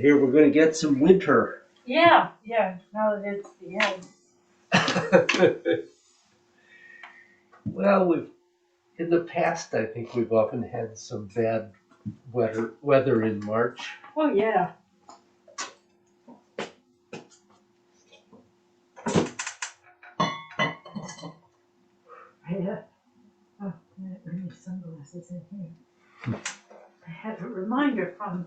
hear we're going to get some winter. Yeah, now that it's the end. Well, in the past, I think we've often had some bad weather in March. Oh, yeah. I didn't bring my sunglasses in here. I had a reminder from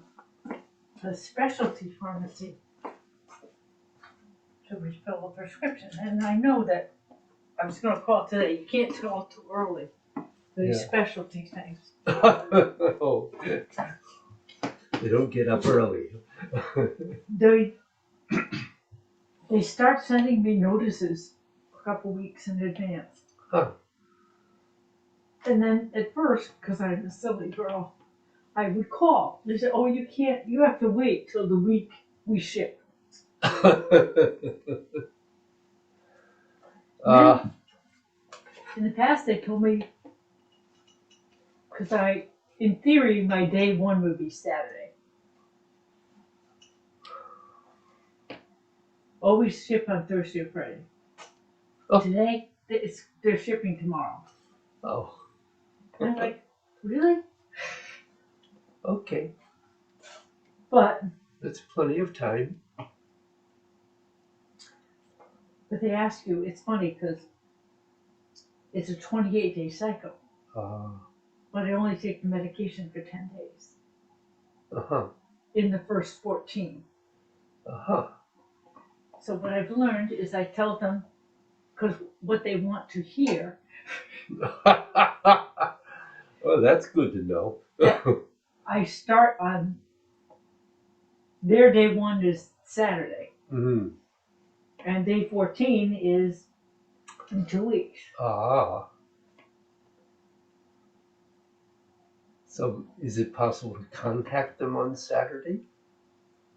the specialty pharmacy to refill a prescription, and I know that I was gonna call today. You can't call too early for these Yeah. specialty things. Oh, they don't get up early. They start sending me notices a couple weeks in advance. Huh. And then at first, because I'm a silly girl, I would call. They said, "Oh, you can't. You have to wait till the week we ship." In the past, they told me, because in theory, my day one would be Saturday. Always ship on Thursday or Friday. Oh. Today, they're shipping tomorrow. Oh. And I'm like, really? Okay. But That's plenty of time. they ask you, it's funny because it's a 28-day cycle. But I only take the medication for 10 days. In the first 14. So what I've learned is I tell them, because what they want to hear. Well, that's good to know. I start on their day one is Saturday. Mm-hmm. And day 14 is in 2 weeks. So is it possible to contact them on Saturday?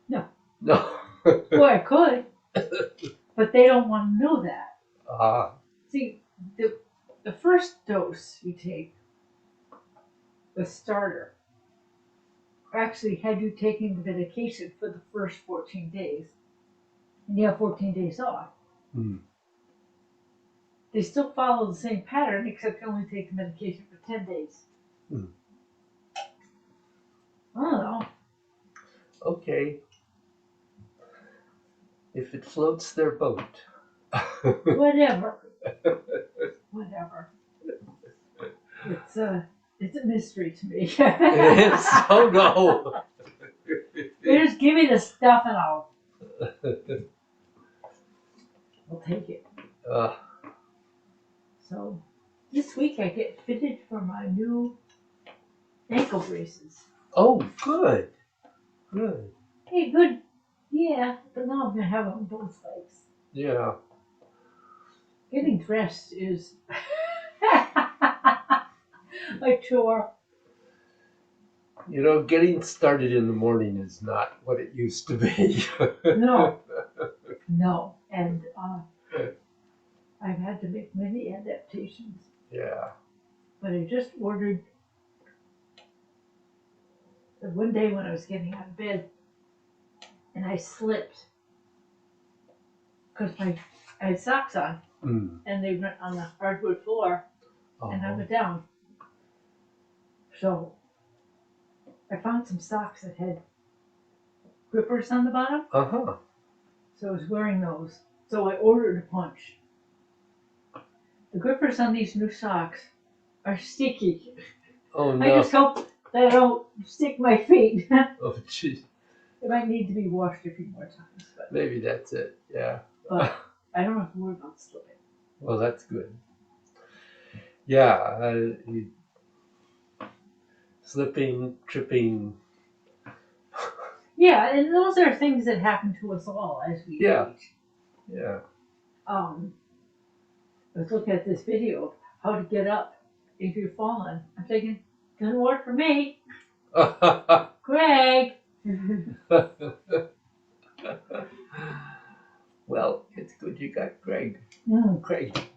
No. No. Well, I could, but they don't want to know that. See, the first dose you take, the starter, actually had you taking the medication for the first 14 days, and you have 14 days off. They still follow the same pattern, except you only take the medication for 10 days. I don't know. Okay. If it floats their boat. Whatever. It's a mystery to me. It is? Oh no. They just give me the stuff and I'll take it. So this week I get fitted for my new ankle braces. Oh, good. Good. Hey, good. Yeah, but now I'm gonna have them on both legs. Yeah. Getting dressed is a chore. You know, getting started in the morning is not what it used to be. No, and I've had to make many adaptations. Yeah. But I just ordered. One day when I was getting out of bed, and I slipped because I had socks on, and they went on the hardwood floor, and I went down. So I found some socks that had grippers on the bottom. So I was wearing those. So I ordered a bunch. The grippers on these new socks are sticky. Oh no. I just hope that I don't stick my feet. Oh jeez. It might need to be washed a few more times. But maybe that's it. Yeah. But I don't have to worry about slipping. Well, that's good. Yeah. Slipping, tripping. Yeah, and those are things that happen to us all as we age. Yeah. I was looking at this video of how to get up if you're falling. I'm thinking, doesn't work for me. Greg. Well, it's good you got Greg. Craig.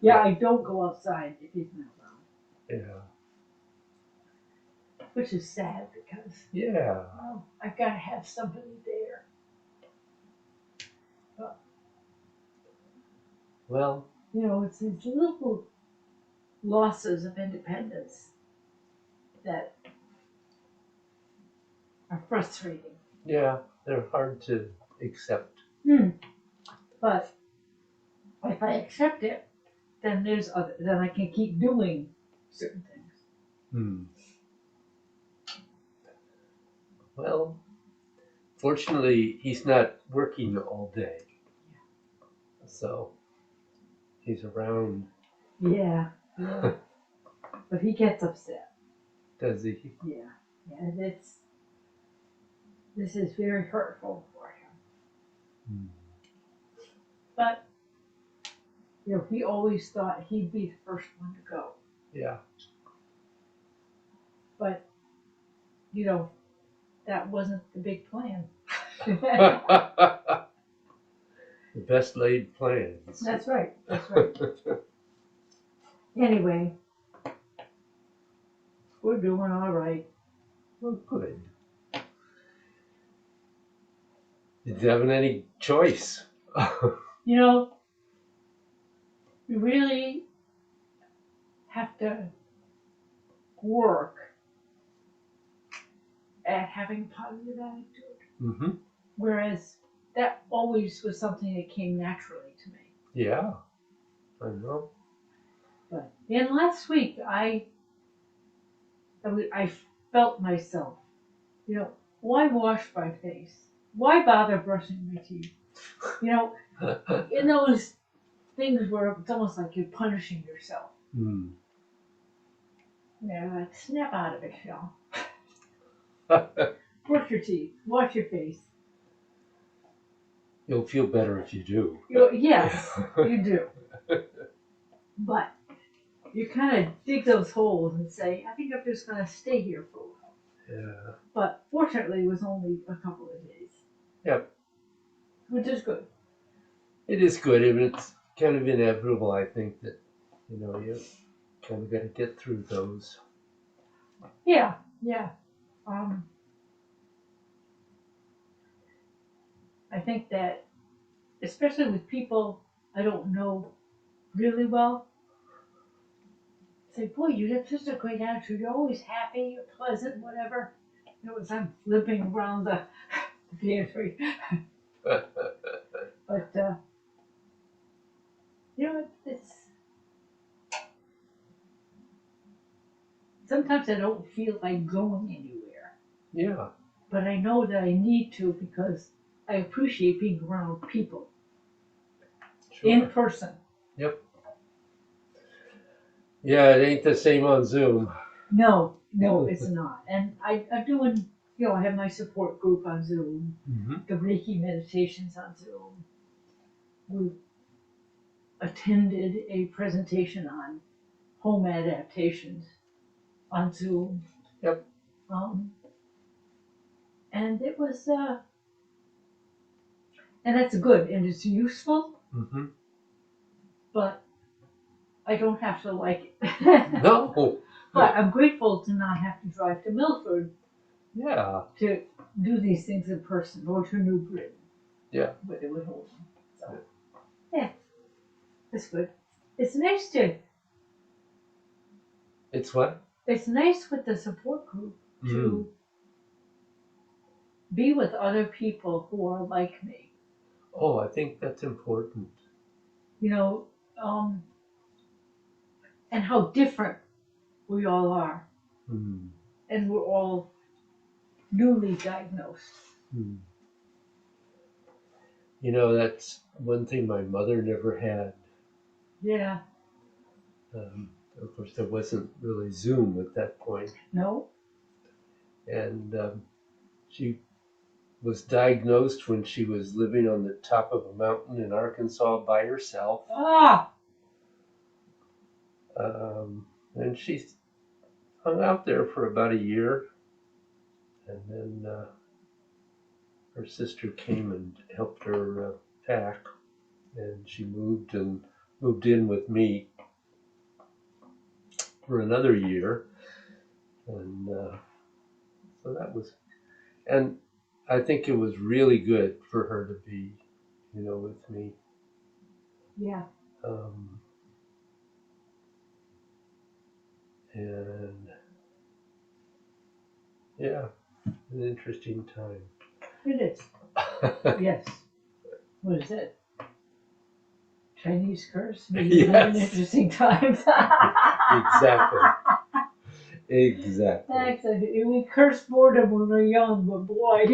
Yeah, I don't go outside if he's not around. Yeah. which is sad because Yeah. I've got to have somebody there. Well, It's these little losses of independence that are frustrating. yeah, they're hard to accept. But if I accept it, then then I can keep doing certain things. Hmm. Well, fortunately, he's not working all day, so he's around. Yeah. But he gets upset. Does he? Yeah. This is very hurtful for him. But he always thought he'd be the first one to go. Yeah. But that wasn't the big plan. The best laid plans. That's right. Anyway, we're doing all right. Well, good. Did you have any choice? We really have to work at having a positive attitude. Mm-hmm. Whereas that always was something that came naturally to me. Yeah, I know. But then last week, I felt myself, why wash my face? Why bother brushing my teeth? In those things where it's almost like you're punishing yourself. Like snap out of it, Brush your teeth, wash your face. You'll feel better if you do. Yes, you do. But you kind of dig those holes and say, I think I'm just going to stay here for a while. Yeah. But fortunately, it was only a couple of days. Yep. Which is good. It is good. I mean, it's kind of inevitable, I think, that, you kind of got to get through those. Yeah. I think that, especially with people I don't know really well, say, boy, you have such a great attitude. You're always happy, you're pleasant, whatever. As I'm flipping around the pantry. But, it's sometimes I don't feel like going anywhere. Yeah. But I know that I need to because I appreciate being around people. Sure. In person. Yep. Yeah, it ain't the same on Zoom. No, it's not. And I'm doing, I have my support group on Zoom, the Reiki meditations on Zoom. We attended a presentation on home adaptations on Zoom. Yep. And it was, and that's good and it's useful. Mm-hmm. But I don't have to like it. No. But I'm grateful to not have to drive to Milford. Yeah. To do these things in person or to New Britain. Yeah. But it would hold them. So, yeah, it's good. It's nice to. It's what? It's nice with the support group to be with other people who are like me. Oh, I think that's important. And how different we all are. And we're all newly diagnosed. That's one thing my mother never had. Yeah. Of course, there wasn't really Zoom at that point. No. And she was diagnosed when she was living on the top of a mountain in Arkansas by herself. And she hung out there for about a year. And then her sister came and helped her pack. And she moved in with me for another year. And So that was, and I think it was really good for her to be, with me. Yeah. Um, and yeah, an interesting time. It is. Yes. What is it? Chinese curse? Maybe you had an Yes. interesting time. Exactly. Exactly. Actually, we curse boredom when we're young, but boy.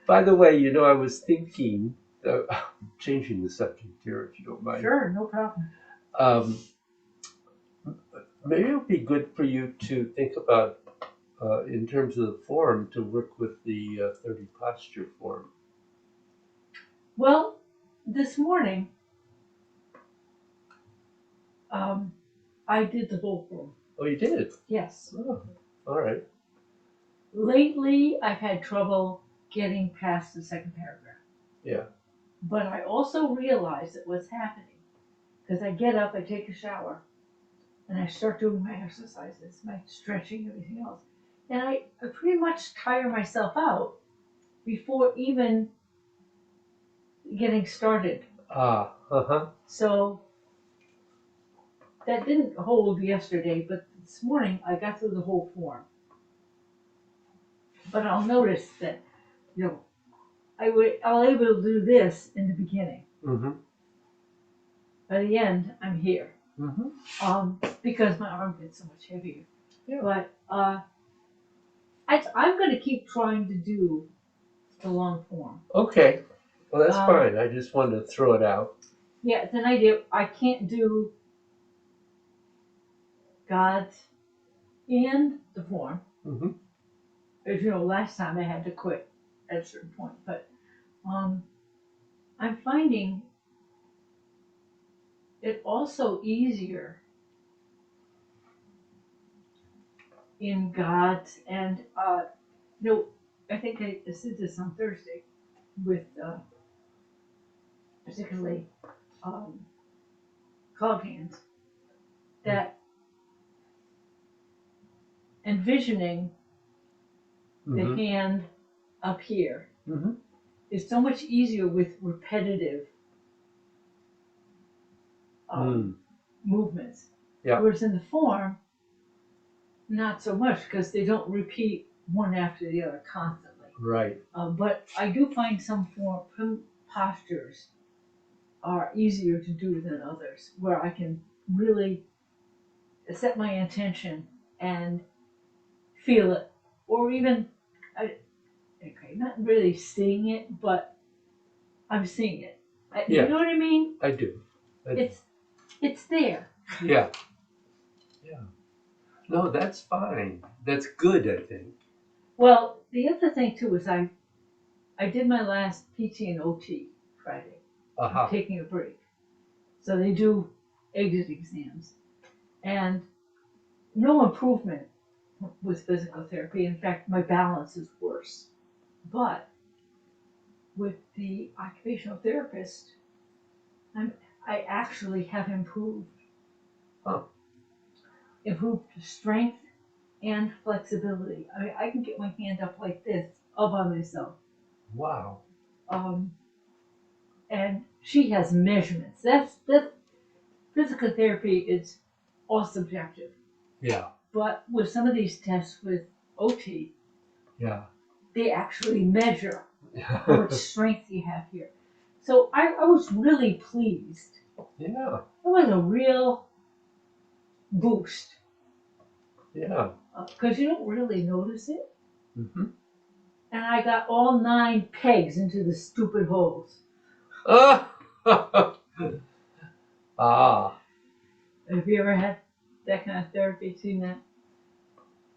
By the way, I was thinking, changing the subject here, if you don't mind. Sure, no problem. Um, maybe it would be good for you to think about, in terms of the form, to work with the 30 posture form. Well, this morning, I did the whole form. Oh, you did? Yes. Oh, all right. Lately, I've had trouble getting past the second paragraph. Yeah. But I also realized that what's happening, because I get up, I take a shower, and I start doing my exercises, my stretching, everything else. And I pretty much tire myself out before even getting started. So that didn't hold yesterday, but this morning I got through the whole form. But I'll notice that, I was able to do this in the beginning. Mm-hmm. By the end, I'm here. Mm-hmm. Because my arm gets so much heavier. Yeah. But I'm going to keep trying to do the long form. Okay. Well, that's fine. I just wanted to throw it out. Yeah, it's an idea. I can't do God's and the form. Mm-hmm. As you know, last time I had to quit at a certain point. But I'm finding it also easier in God's and I think I did this on Thursday with particularly clog hands, that envisioning the hand up here is so much easier with repetitive movements. Yeah. Whereas in the form, not so much, because they don't repeat one after the other constantly. Right. But I do find some postures are easier to do than others, where I can really set my intention and feel it, or even, not really seeing it, but I'm seeing it. Yeah. You know what I mean? I do. It's there. Yeah. Yeah. No, that's fine. That's good, I think. Well, the other thing too is I did my last PT and OT Friday. I'm taking a break. So they do exit exams. And no improvement with physical therapy. In fact, my balance is worse. But with the occupational therapist, I actually have improved. Improved strength and flexibility. I can get my hand up like this all by myself. Wow. And she has measurements. That's physical therapy is all subjective. Yeah. But with some of these tests with OT, yeah, they actually measure how much strength you have here. So I was really pleased. Yeah. It was a real boost. Yeah. Because you don't really notice it. Mm-hmm. And I got all 9 pegs into the stupid holes. Ah. Have you ever had that kind of therapy? Seen that?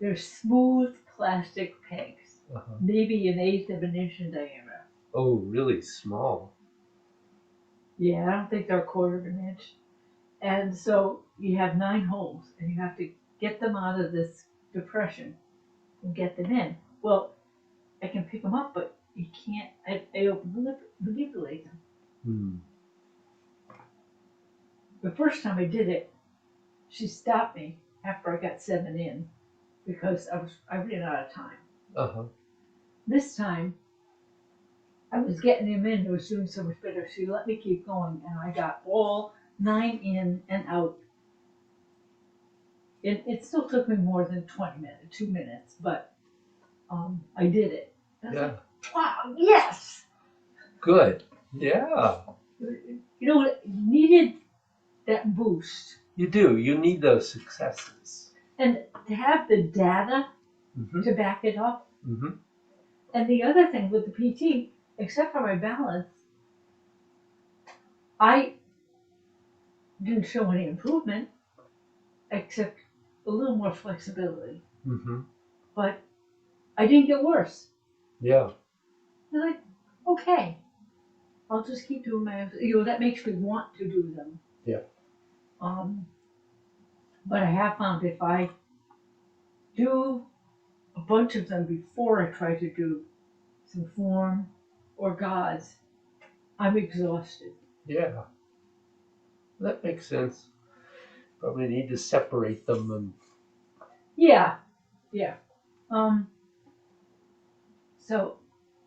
They're smooth plastic pegs, maybe 1/8 of an inch in diameter. Oh, really small. Yeah, I don't think they're 1/4 of an inch. And so you have 9 holes, and you have to get them out of this depression and get them in. Well, I can pick them up, but you can't. I manipulate them. The first time I did it, she stopped me after I got 7 in because I ran out of time. Uh-huh. This time I was getting him in, it was doing so much better. She let me keep going, and I got all 9 in and out. It still took me more than 20 minutes, 2 minutes, but I did it. I was like, wow, yes! Good. Yeah. You know, it needed that boost. You do. You need those successes. And to have the data to back it up. And the other thing with the PT, except for my balance, I didn't show any improvement, except a little more flexibility. But I didn't get worse. Yeah. They're like, okay, I'll just keep doing my, that makes me want to do them. Yeah. But I have found if I do a bunch of them before I try to do some form or gauze, I'm exhausted. Yeah. That makes sense. Probably need to separate them and. Yeah. So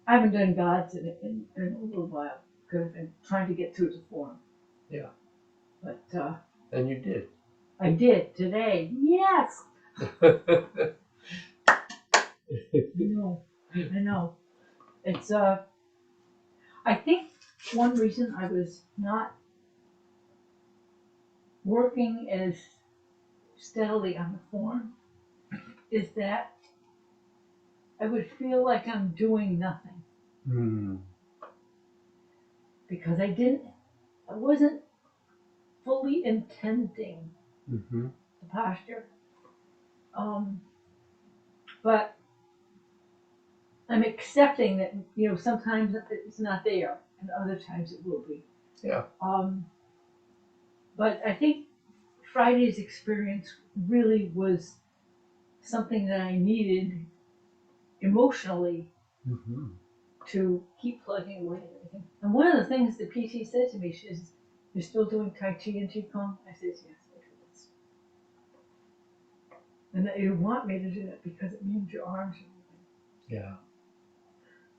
I haven't done gods in a little while because I've been trying to get through the form. Yeah. But and you did. I did today. Yes. I know. It's I think one reason I was not working as steadily on the form is that I would feel like I'm doing nothing. Because I wasn't fully intending the posture. But I'm accepting that, sometimes it's not there and other times it will be. Yeah. But I think Friday's experience really was something that I needed emotionally to keep plugging away at everything. And one of the things the PT said to me, she says, "You're still doing Tai Chi and Qigong?" I said, "Yes, I do this." And that you want me to do that because it means your arms are moving. Yeah.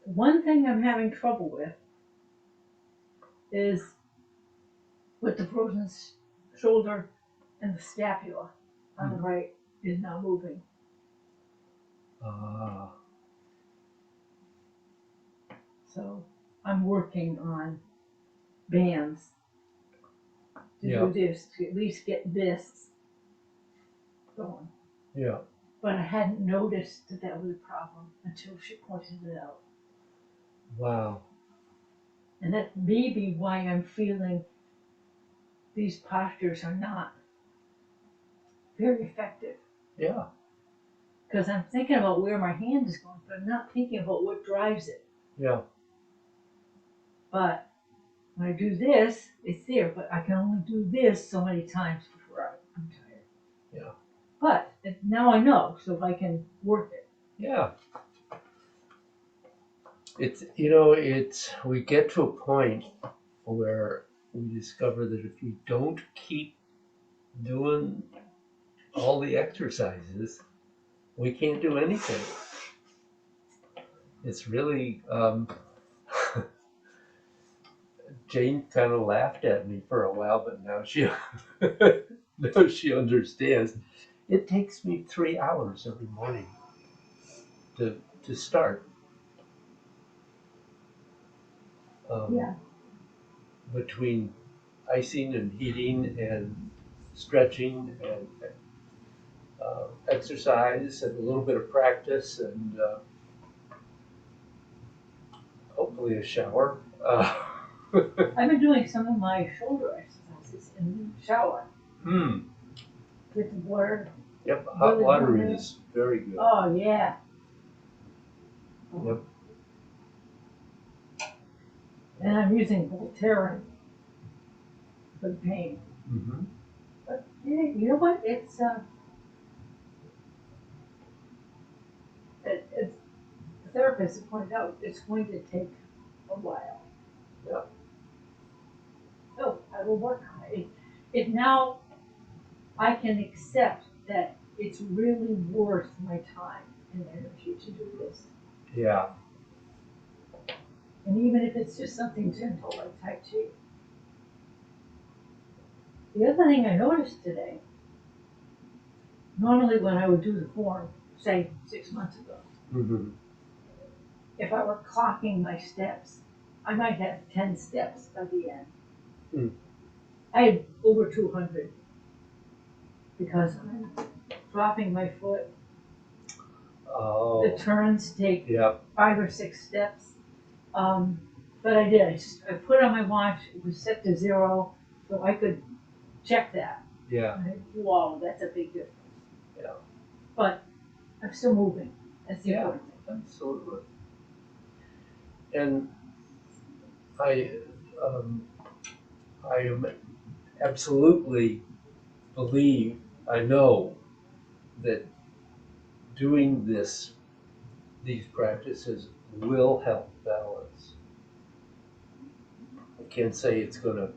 One thing I'm having trouble with is with the frozen shoulder and the scapula on the right is not moving. So I'm working on bands to do this, to at least get this going. Yeah. But I hadn't noticed that that was a problem until she pointed it out. Wow. And that may be why I'm feeling these postures are not very effective. Yeah. Because I'm thinking about where my hand is going, but I'm not thinking about what drives it. Yeah. But when I do this, it's there, but I can only do this so many times before I'm tired. Yeah. But now I know, so I can work it. Yeah. It's, we get to a point where we discover that if we don't keep doing all the exercises, we can't do anything. It's really, Jane kind of laughed at me for a while, but now she understands. It takes me 3 hours every morning to start. Between icing and heating and stretching and exercise and a little bit of practice and hopefully a shower. I've been doing some of my shoulder exercises in the shower. With the water. Yep, hot water is very good. Oh, yeah. Yep. And I'm using Voltaren for the pain. But yeah, you know what? It's the therapist has pointed out, it's going to take a while. Yeah. So I will work on it. If now I can accept that it's really worth my time and energy to do this. Yeah. And even if it's just something gentle like Tai Chi. The other thing I noticed today, normally when I would do the form, say 6 months ago, Mm-hmm. if I were clocking my steps, I might have 10 steps by the end. Mm. I had over 200 because I'm dropping my foot. Oh. The turns take Yep. 5 or 6 steps. But I did. I put on my watch. It was set to 0, so I could check that. Yeah. Wow, that's a big difference. Yeah. But I'm still moving. That's the Yeah. important thing. Absolutely. And I am absolutely believe, I know that doing these practices will help balance. I can't say it's gonna,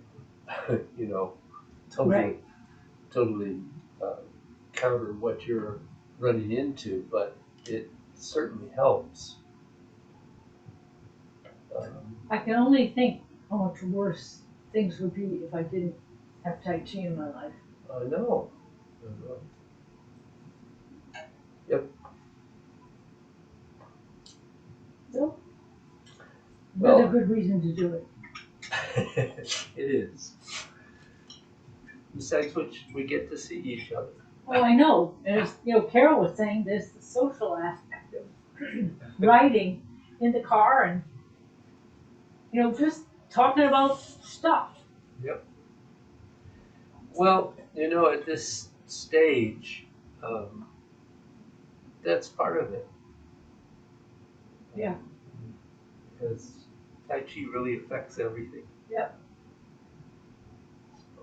totally, Right. totally counter what you're running into, but it certainly helps. I can only think how much worse things would be if I didn't have Tai Chi in my life. I know. Yep. So, Well, there's a good reason to do it. it is. Besides which, we get to see each other. Oh, I know. And as Carol was saying, there's the social aspect of riding in the car and just talking about stuff. Yep. Well, at this stage, that's part of it. Yeah. Because Tai Chi really affects everything. Yep. So,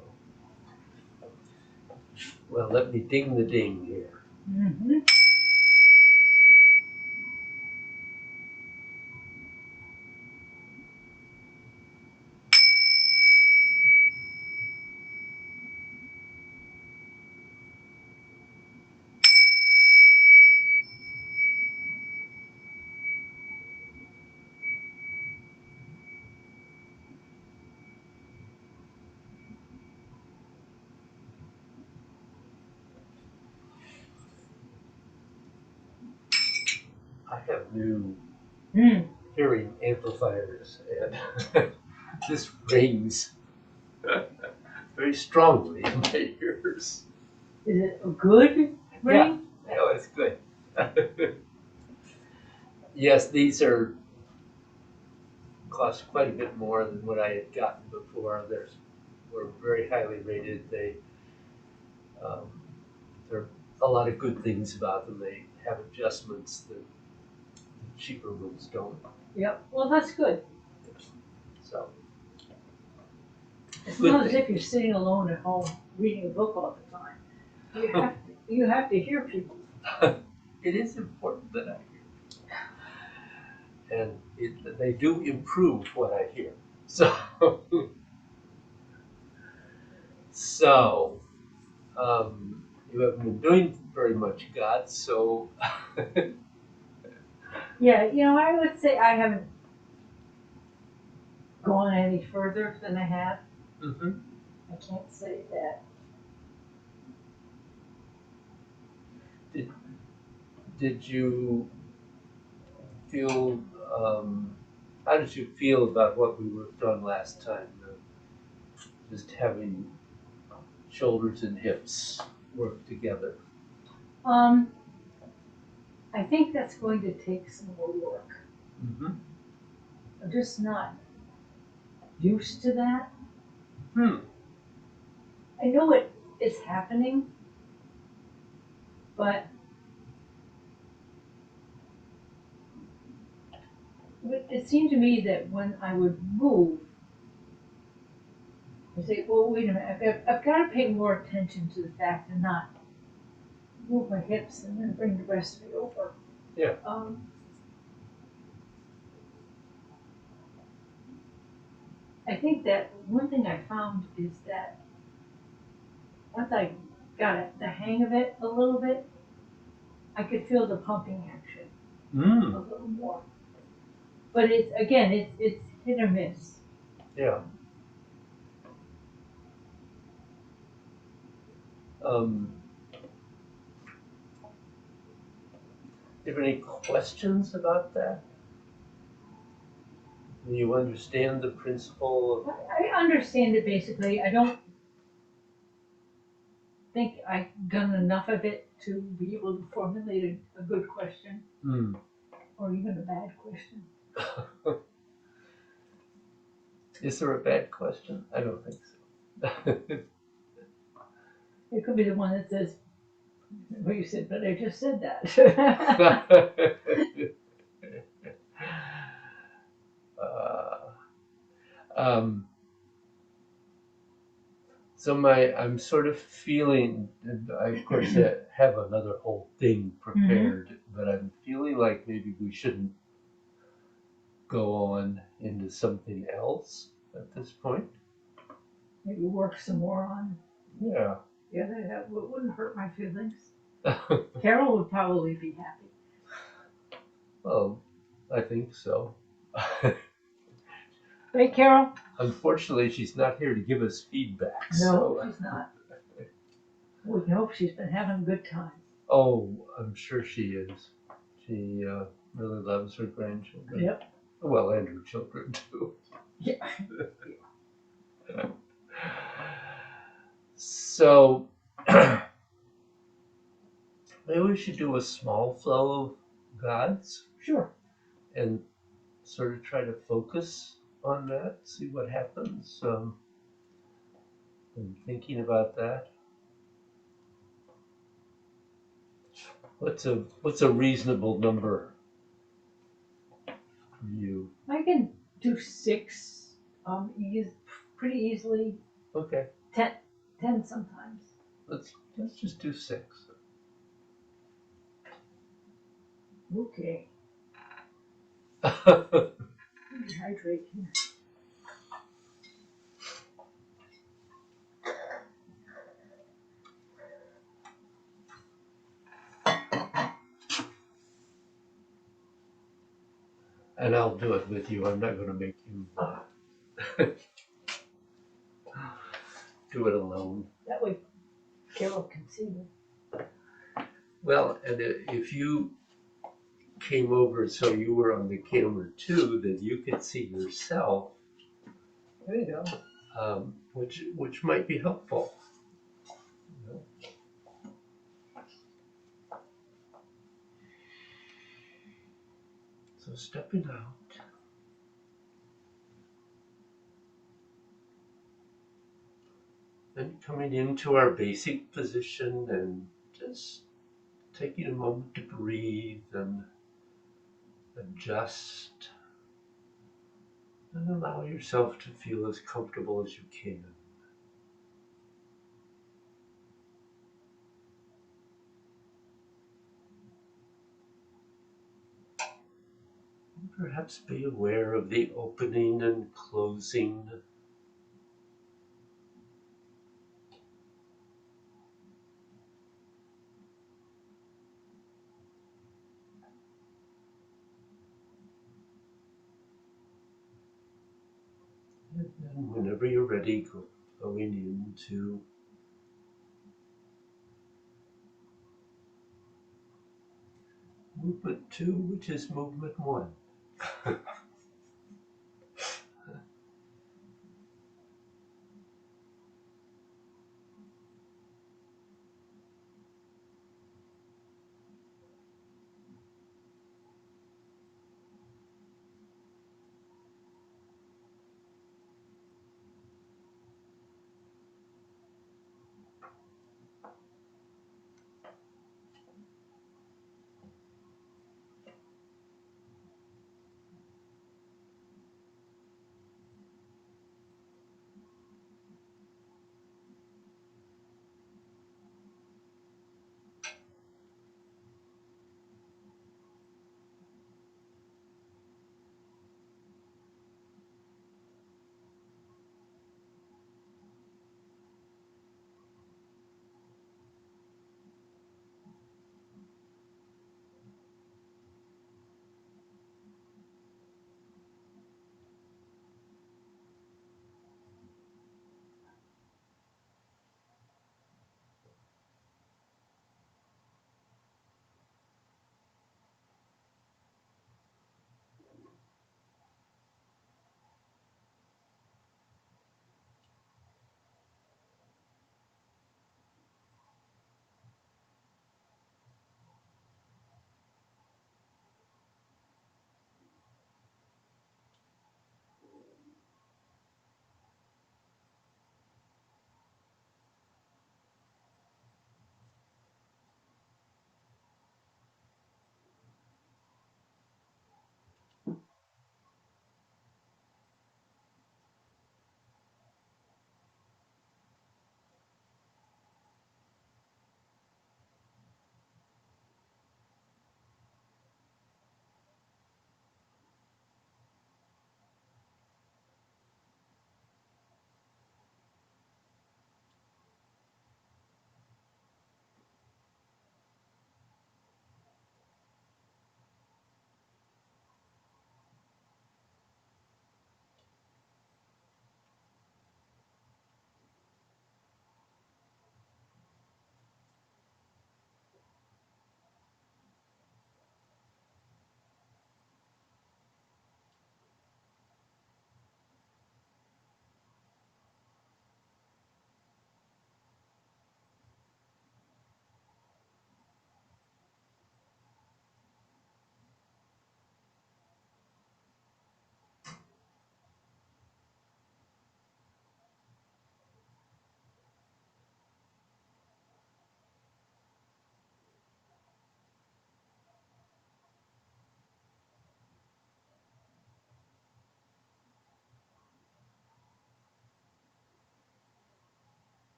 well, let me ding the ding here. Mm-hmm. I have new hearing amplifiers, and this rings very strongly in my ears. Is it a good ring? Yeah, no, it's good. Yes, these cost quite a bit more than what I had gotten before. Were very highly rated. There are a lot of good things about them. They have adjustments that the cheaper ones don't. Yep. Well, that's good. So It's good not as thing. if you're sitting alone at home reading a book all the time. You have to hear people. It is important that I hear, and they do improve what I hear. So, so you haven't been doing very much, God. So, Yeah, I would say I haven't gone any further than I have. mm-hmm. I can't say that. Did you feel? How did you feel about what we worked on last time? Just having shoulders and hips work together. I think that's going to take some more work. Mm-hmm. I'm just not used to that. I know it is happening, but it seemed to me that when I would move, I say, well, wait a minute, I've got to pay more attention to the fact and not move my hips and then bring the rest of me over. Yeah. I think that one thing I found is that once I got the hang of it a little bit, I could feel the pumping action a Mm, little more. But it's, again, it's hit or miss. yeah. Um, you have any questions about that? Do you understand the principle? I understand it basically. I don't think I've done enough of it to be able to formulate a good question Mm. or even a bad question. Is there a bad question? I don't think so. It could be the one that says, well, you said, but I just said that. uh, um, I'm sort of feeling, and I of course have another whole thing prepared, but I'm feeling like maybe we shouldn't go on into something else at this point. Maybe work some more on. Yeah. Yeah, that wouldn't hurt my feelings. Carol would probably be happy. Well, I think so. Right, Carol? Unfortunately, she's not here to give us feedback. No, So. she's not. We can hope she's been having a good time. Oh, I'm sure she is. She really loves her grandchildren. Yep. Well, and her children too. Yeah. So maybe we should do a small flow of gods. Sure. And sort of try to focus on that, see what happens. I'm thinking about that. What's a reasonable number for you? I can do 6, pretty easily. Okay, 10 sometimes. let's just do 6. Okay. Hydrate here. And I'll do it with you. I'm not going to make you do it alone. That way Carol can see me. Well, and if you came over so you were on the camera too, then you could see yourself. There you go. Which might be helpful. You know? So stepping out. And coming into our basic position and just taking a moment to breathe and adjust and allow yourself to feel as comfortable as you can. And perhaps be aware of the opening and closing. And then whenever you're ready, going into movement 2, which is movement 1.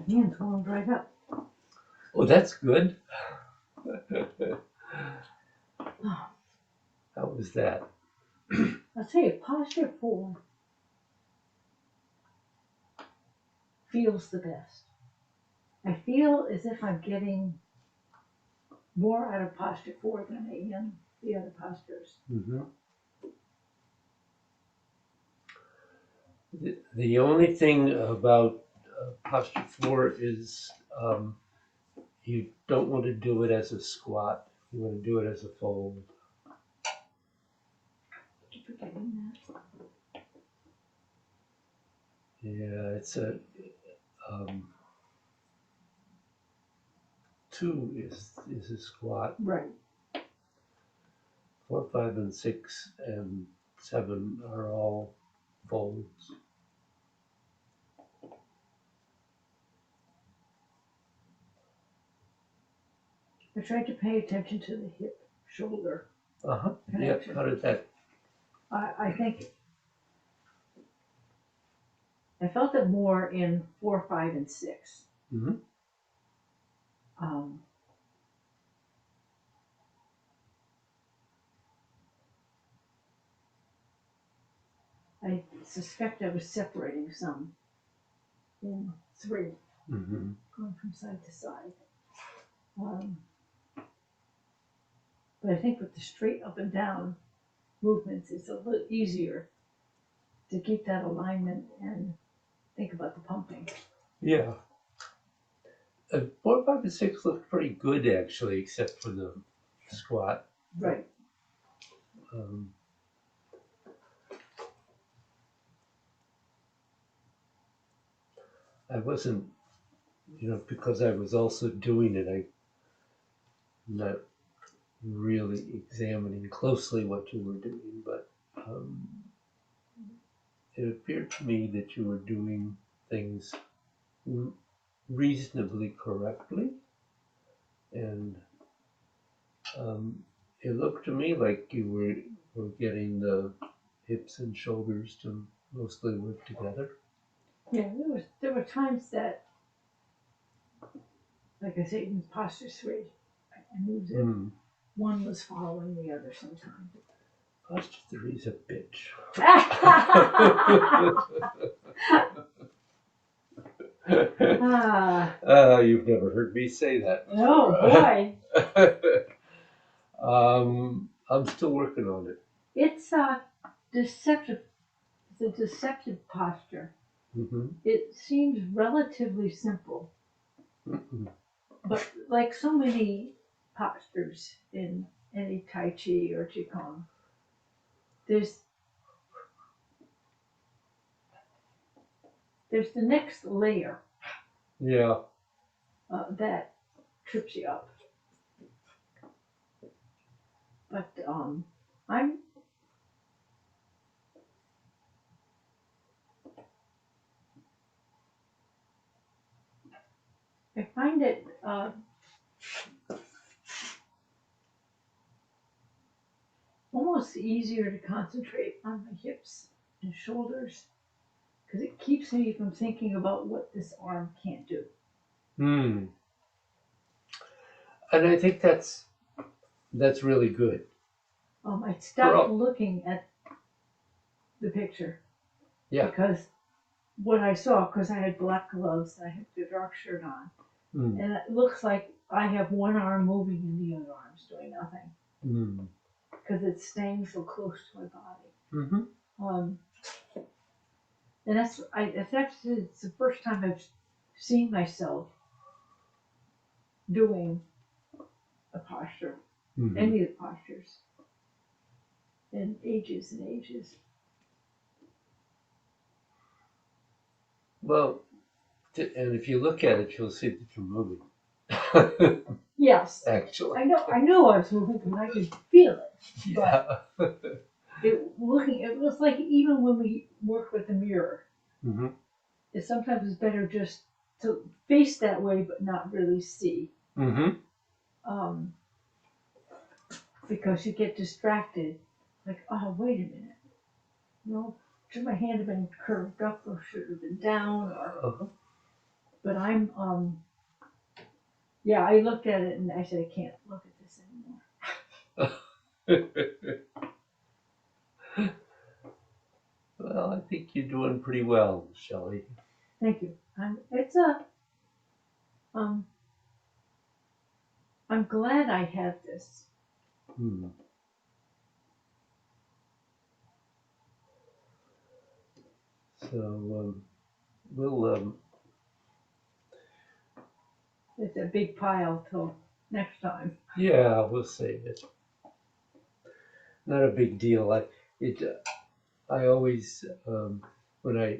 hands warmed right up. Oh, that's good. Oh, How was that? I'll tell you, posture 4 feels the best. I feel as if I'm getting more out of posture 4 than I am the other postures. Mm-hmm. The only thing about posture 4 is you don't want to do it as a squat. You want to do it as a fold. Keep forgetting that. Yeah, it's a 2 is a squat. Right. 4, 5, and 6 and 7 are all folds. I tried to pay attention to the hip shoulder Yeah. connection. How did that? I think I felt it more in 4, 5, and 6. Mm-hmm. I suspect I was separating some in 3, Mm-hmm. going from side to side. But I think with the straight up and down movements, it's a little easier to keep that alignment and think about the pumping. Yeah. 4, 5, and 6 look pretty good actually, except for the squat. Right. I wasn't, because I was also doing it, I'm not really examining closely what you were doing, but it appeared to me that you were doing things reasonably correctly, and it looked to me like you were getting the hips and shoulders to mostly work together. Yeah, there were times that, like I say, in posture 3, I moved it. One was following the other sometimes. Posture 3 is a bitch. You've never heard me say that before. Oh boy. I'm still working on it. It's a deceptive. It's a deceptive posture. Mm-hmm. It seems relatively simple, but like so many postures in any Tai Chi or Qigong, there's the next layer. Yeah. That trips you up. But I find it almost easier to concentrate on my hips and shoulders because it keeps me from thinking about what this arm can't do. And I think that's really good. I stopped looking at the picture. Yeah. Because what I saw, because I had black gloves, I had the dark shirt on, and it looks like I have one arm moving and the other arm's doing nothing. Because it's staying so close to my body. And it's the first time I've seen myself doing a posture, any of the postures, in ages and ages. Well, and if you look at it, you'll see that you're moving. Yes. Actually. I know I was moving because I could feel it. Yeah. But it was like even when we work with the mirror, it sometimes is better just to face that way but not really see. Because you get distracted, like, oh, wait a minute. Should my hand have been curved up or should it have been down? But I'm, yeah, I looked at it and I said, I can't look at this anymore. Well, I think you're doing pretty well, Shelley. Thank you. Um, I'm glad I had this. Hmm. So we'll It's a big pile till next time. yeah, we'll save it. Not a big deal. I always when I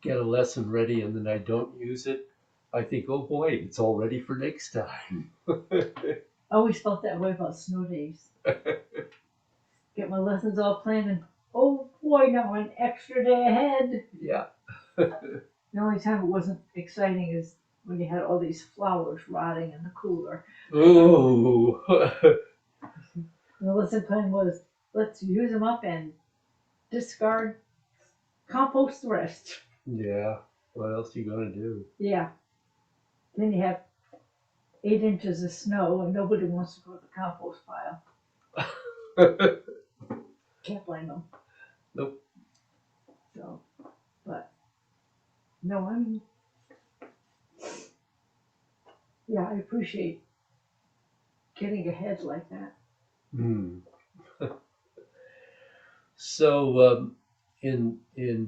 get a lesson ready and then I don't use it, I think, oh boy, it's all ready for next time. I always felt that way about snow days. Get my lessons all planned and oh boy, now an extra day ahead. Yeah. The only time it wasn't exciting is when you had all these flowers rotting in the cooler. Ooh. The lesson plan was, let's use them up and discard, compost the rest. Yeah. What else are you gonna do? Yeah. Then you have 8 inches of snow and nobody wants to go to the compost pile. Can't blame them. Nope. So, but no, yeah, I appreciate getting ahead like that. Hmm. So in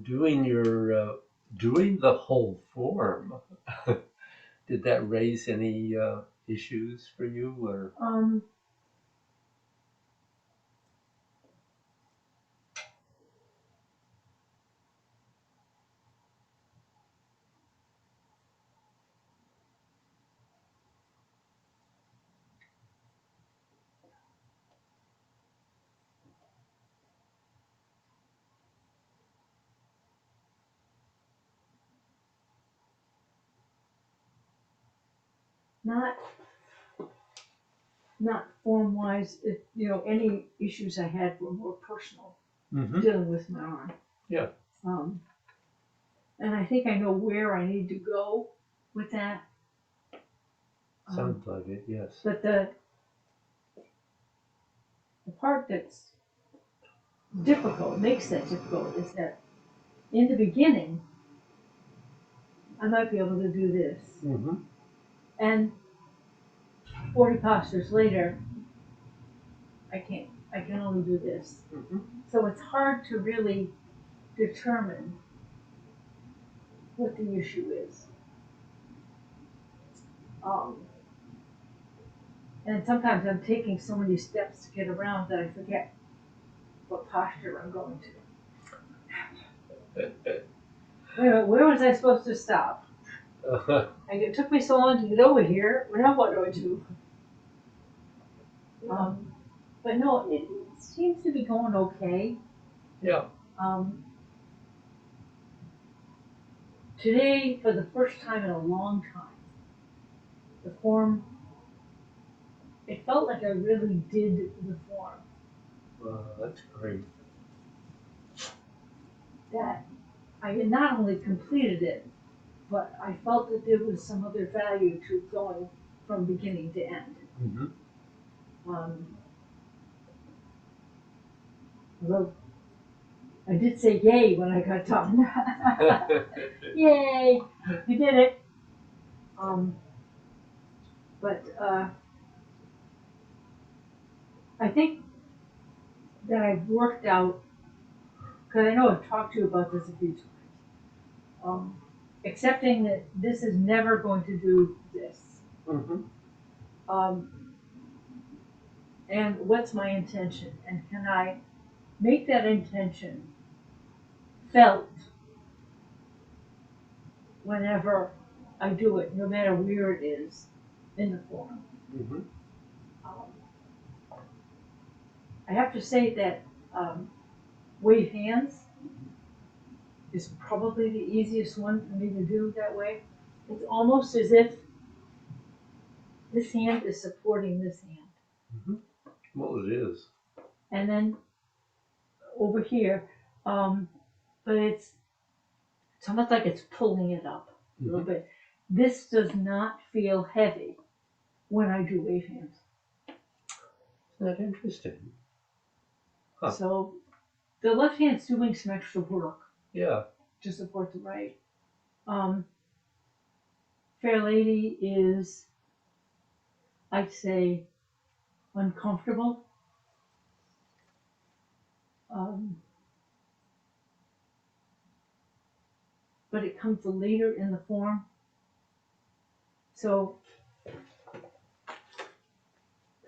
doing your doing the whole form, did that raise any issues for you or? Not form wise, any issues I had were more personal, dealing with my arm. Yeah. And I think I know where I need to go with that. Sounds like it, yes. But the part that's difficult, makes that difficult, is that in the beginning, I might be able to do this. Mm-hmm. And 40 postures later, I can't. I can only do this. Mm-hmm. So it's hard to really determine what the issue is. And sometimes I'm taking so many steps to get around that I forget what posture I'm going to. Where was I supposed to stop? It took me so long to get over here. Now what do I do? But no, it seems to be going okay. Yeah. Today, for the first time in a long time, the form, it felt like I really did the form. That's great. That I had not only completed it, but I felt that there was some other value to going from beginning to end. Mm-hmm. Although I did say yay when I got done. Yay, you did it. But I think that I've worked out, because I know I've talked to you about this a few times, accepting that this is never going to do this. Mm-hmm. And what's my intention? And can I make that intention felt whenever I do it, no matter where it is in the form? Mm-hmm. I have to say that wave hands is probably the easiest one for me to do that way. It's almost as if this hand is supporting this hand. Mm-hmm. Well, it is. And then over here, but it's almost like it's pulling it up a little bit. this does not feel heavy when I do wave hands. Isn't that interesting? Huh. So the left hand's doing some extra work Yeah. to support the right. Fair Lady is, I'd say, uncomfortable. But it comes later in the form. So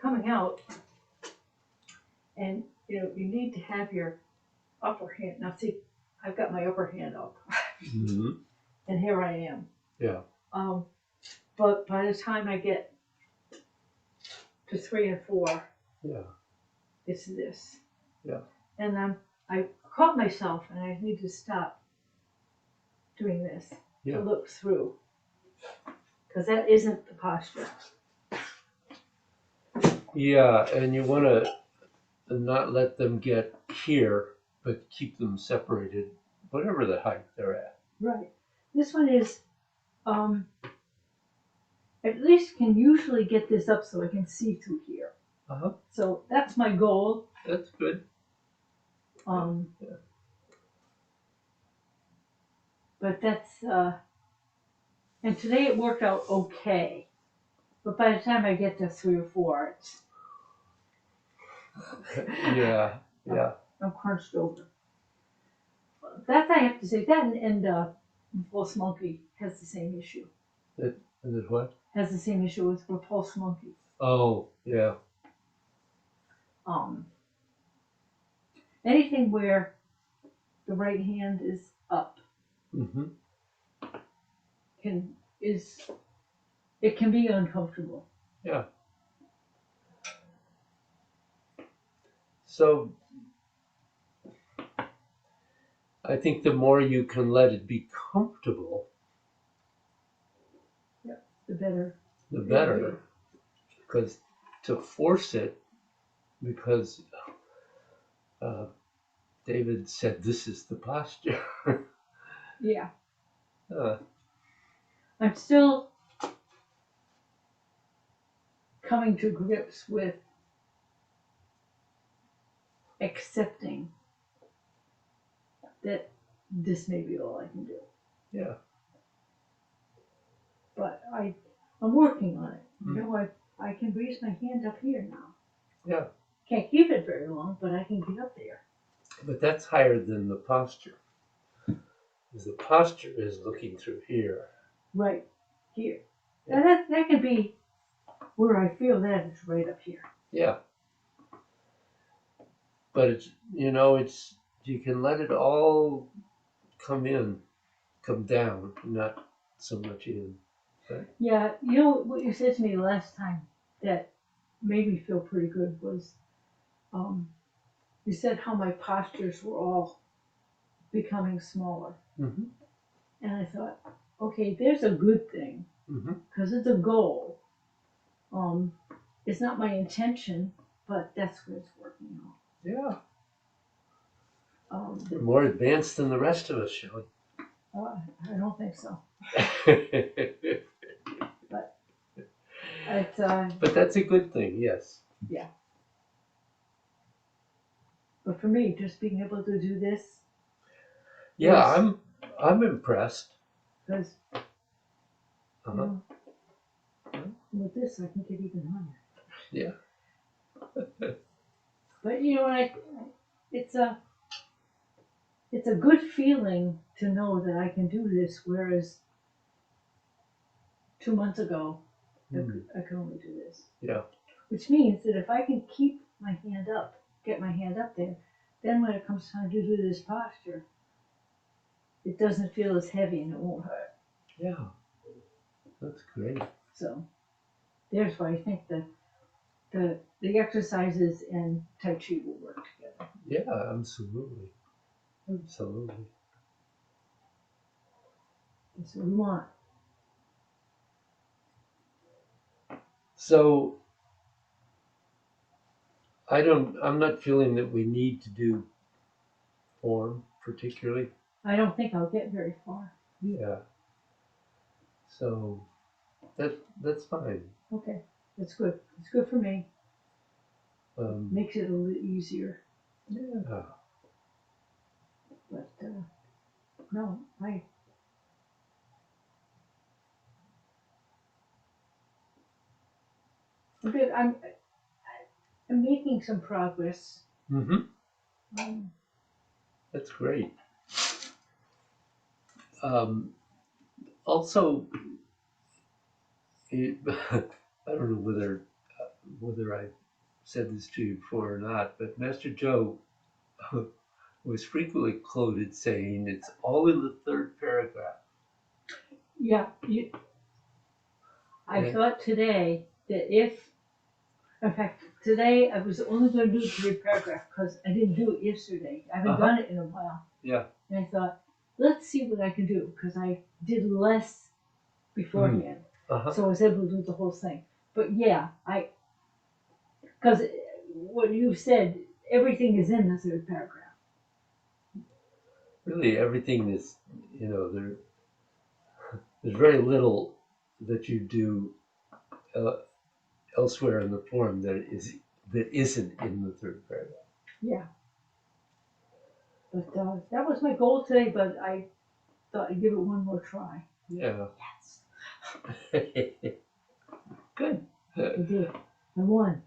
coming out, and you need to have your upper hand. Now see, I've got my upper hand up, Mm-hmm. and here I am. Yeah. But by the time I get to 3 and 4, yeah, it's this. Yeah. And then I caught myself, and I need to stop doing this Yeah. to look through, because that isn't the posture. Yeah, and you want to not let them get here, but keep them separated, whatever the height they're at. Right. This one is, at least can usually get this up so I can see through here. Uh-huh. So that's my goal. That's good. Yeah. But that's, and today it worked out okay. But by the time I get to 3 or 4, it's Yeah. I'm crunched over. That I have to say, that and Repulse Monkey has the same issue. Is it what? Has the same issue with Repulse Monkey. Oh, yeah. Anything where the right hand is up Mm-hmm. it can be uncomfortable. Yeah. So I think the more you can let it be comfortable, The better. the better. Because to force it, because David said this is the posture. Yeah. I'm still coming to grips with accepting that this may be all I can do. Yeah. But I'm working on it. You know, I can raise my hand up here now. Yeah. Can't keep it very long, but I can get up there. But that's higher than the posture. Because the posture is looking through here. Right here. Yeah. Now that can be where I feel that it's right up here. Yeah. But it's, you can let it all come down, not so much in. But Yeah, you know what you said to me last time that made me feel pretty good was, you said how my postures were all becoming smaller. Mm-hmm. And I thought, okay, there's a good thing, because it's a goal. It's not my intention, but that's what it's working out. Yeah. You're more advanced than the rest of us, Shelley. I don't think so. But it's but that's a good thing, yes. Yeah. But for me, just being able to do this. Yeah, I'm impressed. Because with this, I can get even higher. Yeah. But it's a good feeling to know that I can do this, whereas 2 months ago, I could only do this. Yeah. Which means that if I can keep my hand up, get my hand up there, then when it comes time to do this posture, it doesn't feel as heavy and it won't hurt. Yeah. That's great. So there's why I think the exercises and Tai Chi will work together. Yeah, absolutely. Absolutely. That's what we want. So I'm not feeling that we need to do form particularly. I don't think I'll get very far. Yeah. So that's fine. Okay, that's good. It's good for me. Um, Makes it a little easier. yeah. But no, I'm good. I'm making some progress. Mm-hmm. Um, That's great. Also, I don't know whether I said this to you before or not, but Master Joe was frequently quoted saying, "It's all in the third paragraph." yeah, I Yeah. thought today that in fact, today I was only going to do 3 paragraphs because I didn't do it yesterday. I haven't done it in a while. Yeah. And I thought, let's see what I can do because I did less beforehand. Uh-huh. So I was able to do the whole thing. But yeah, because what you said, everything is in the 3rd paragraph. Really, everything is, there's very little that you do elsewhere in the form that isn't in the third paragraph. Yeah. But that was my goal today, but I thought I'd give it one more try. Yeah. Yes. Good. I did. I won.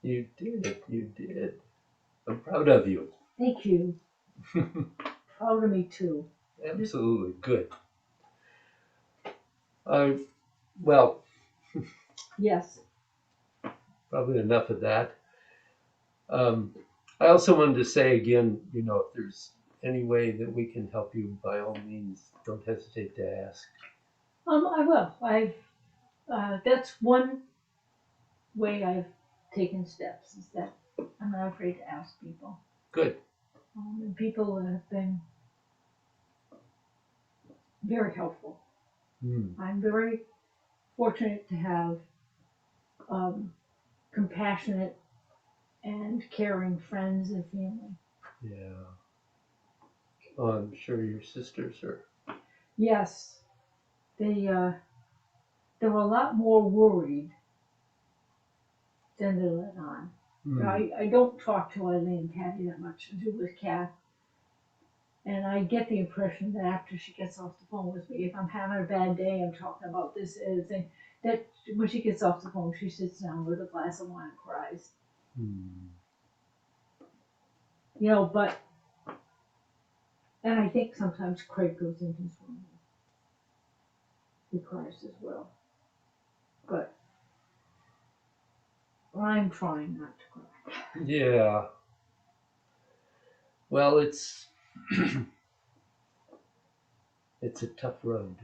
You did. You did. I'm proud of you. Thank you. Proud of me too. Absolutely good. Well, Yes. probably enough of that. I also wanted to say again, if there's any way that we can help you, by all means, don't hesitate to ask. I will. That's one way I've taken steps is that I'm not afraid to ask people. Good. And people have been very helpful. I'm very fortunate to have compassionate and caring friends and family. Yeah. Oh, I'm sure your sisters are. Yes, they were a lot more worried than they let on. I don't talk to Eileen and Patty that much. I do with Kat. And I get the impression that after she gets off the phone with me, if I'm having a bad day, I'm talking about this and thing, that when she gets off the phone, she sits down with a glass of wine and cries. But, and I think sometimes Craig goes in his room. He cries as well. But I'm trying not to cry. Yeah. Well, it's it's a tough road.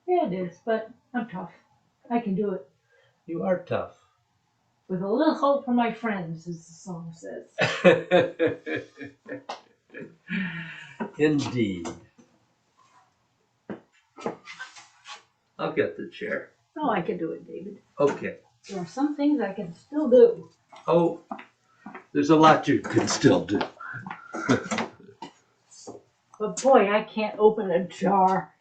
Yeah, it is, but I'm tough. I can do it. You are tough. With a little hope for my friends, as the song says. Indeed. I'll get the chair. Oh, I can do it, David. Okay. There are some things I can still do. Oh, there's a lot you can still do. But boy, I can't open a jar.